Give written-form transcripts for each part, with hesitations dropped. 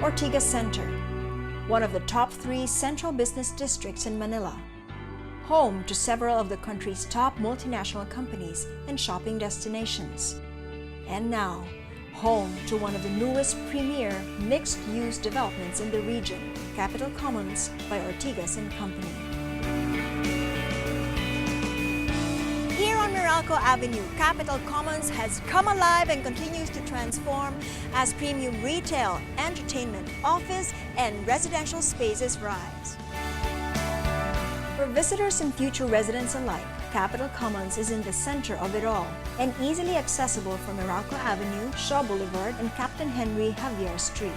Ortigas Center, one of the top 3 central business districts in Manila, home to several of the country's top multinational companies and shopping destinations. And now, home to one of the newest premier mixed-use developments in the region, Capitol Commons by Ortigas Company. Here on Meralco Avenue, Capitol Commons has come alive and continues to transform as premium retail, entertainment, office, and residential spaces rise. For visitors and future residents alike, Capitol Commons is in the center of it all and easily accessible from Meralco Avenue, Shaw Boulevard, and Captain Henry Javier Street.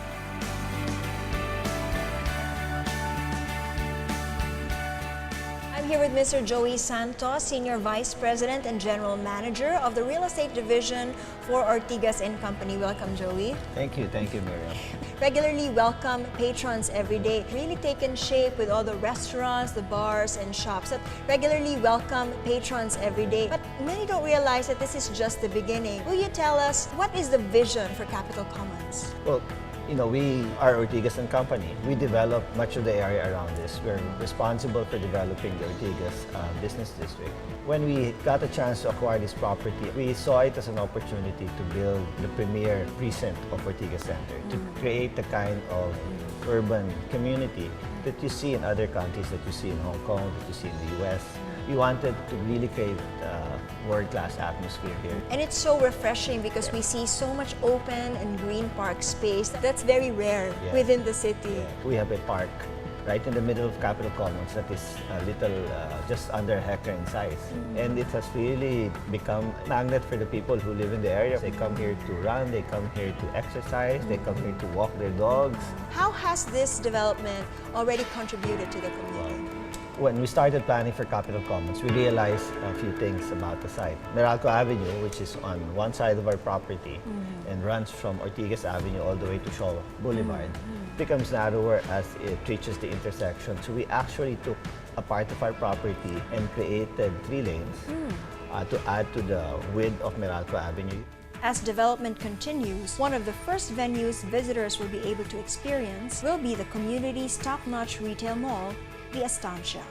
I'm here with Mr. Joey Santos, Senior Vice President and General Manager of the Real Estate Division for Ortigas Company. Welcome, Joey. Thank you, Miriam. Regularly welcome patrons every day. Really taken shape with all the restaurants, the bars, and shops that regularly welcome patrons every day. But many don't realize that this is just the beginning. Will you tell us what is the vision for Capitol Commons? Well, we are Ortigas Company. We develop much of the area around this. We're responsible for developing the Ortigas business district. When we got a chance to acquire this property, we saw it as an opportunity to build the premier precinct of Ortigas Center, to create the kind of urban community that you see in other countries, that you see in Hong Kong, that you see in the US. We wanted to really create a world-class atmosphere here. And it's so refreshing because we see so much open and green park space. That's very rare within the city. We have a park right in the middle of Capitol Commons that is a little, just under a hectare in size. And it has really become a magnet for the people who live in the area. They come here to run, they come here to exercise, they come here to walk their dogs. How has this development already contributed to the community? When we started planning for Capitol Commons, we realized a few things about the site. Meralco Avenue, which is on one side of our property and runs from Ortigas Avenue all the way to Shaw Boulevard, becomes narrower as it reaches the intersection. So we actually took a part of our property and created 3 lanes to add to the width of Meralco Avenue. As development continues, one of the first venues visitors will be able to experience will be the community's top-notch retail mall, the Estancia.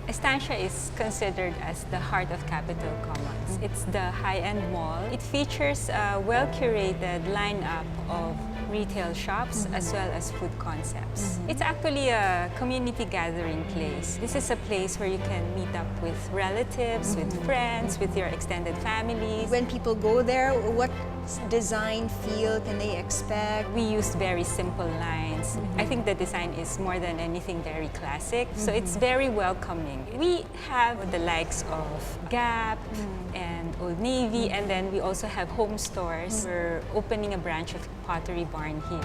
Estancia is considered as the heart of Capitol Commons. It's the high-end mall. It features a well-curated lineup of retail shops as well as food concepts. It's actually a community gathering place. This is a place where you can meet up with relatives, with friends, with your extended families. When people go there, what design feel can they expect? We use very simple lines. I think the design is more than anything very classic, so it's very welcoming. We have the likes of Gap and Old Navy, and then we also have home stores. We're opening a branch of Pottery Barn here.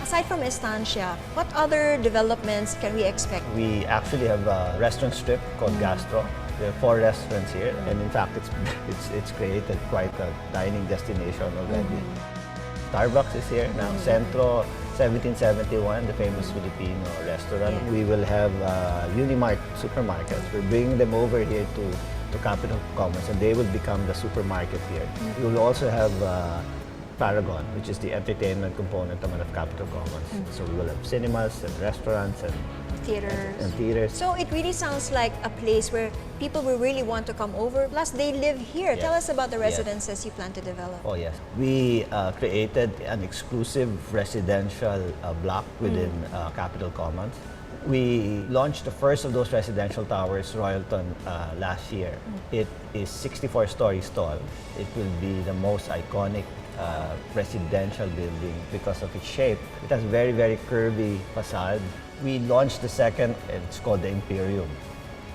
Aside from Estancia, what other developments can we expect? We actually have a restaurant strip called Gastro. There are 4 restaurants here, and in fact, it's created quite a dining destination already. Starbucks is here now. Centro, 1771, the famous Filipino restaurant. We will have Unimart supermarkets. We're bringing them over here to Capitol Commons, and they will become the supermarket here. We will also have Paragon, which is the entertainment component naman of Capitol Commons. So we will have cinemas and restaurants and theaters. So it really sounds like a place where people will really want to come over. Plus, they live here. Yes. Tell us about the residences you plan to develop. Oh yes, we created an exclusive residential block within Capitol Commons. We launched the first of those residential towers, Royalton, last year. It is 64 stories tall. It will be the most iconic residential building because of its shape. It has very, very curvy facade. We launched the second, and it's called the Imperium.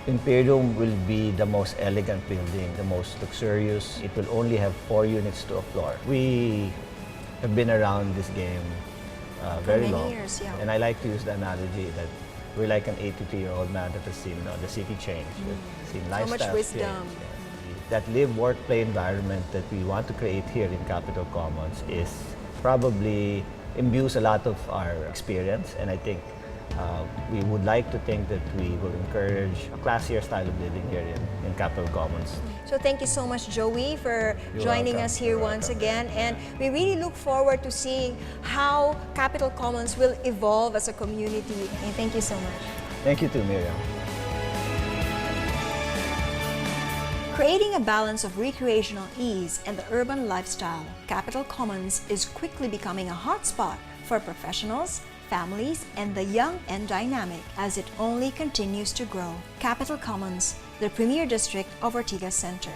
Imperium will be the most elegant building, the most luxurious. It will only have 4 units to a floor. We have been around this game very long. Years, and I like to use the analogy that we're like an 82-year-old man that has seen the city change, seen lifestyle so much wisdom. Change. That live, work, play environment that we want to create here in Capitol Commons is probably imbues a lot of our experience, and I think We would like to think that we will encourage a classier style of living here in Capitol Commons. So thank you so much, Joey, for You're joining welcome. us here You're once welcome. again. And we really look forward to seeing how Capitol Commons will evolve as a community. And thank you so much. Thank you too, Miriam. Creating a balance of recreational ease and the urban lifestyle, Capitol Commons is quickly becoming a hotspot for professionals, families, and the young and dynamic as it only continues to grow. Capitol Commons, the premier district of Ortigas Center.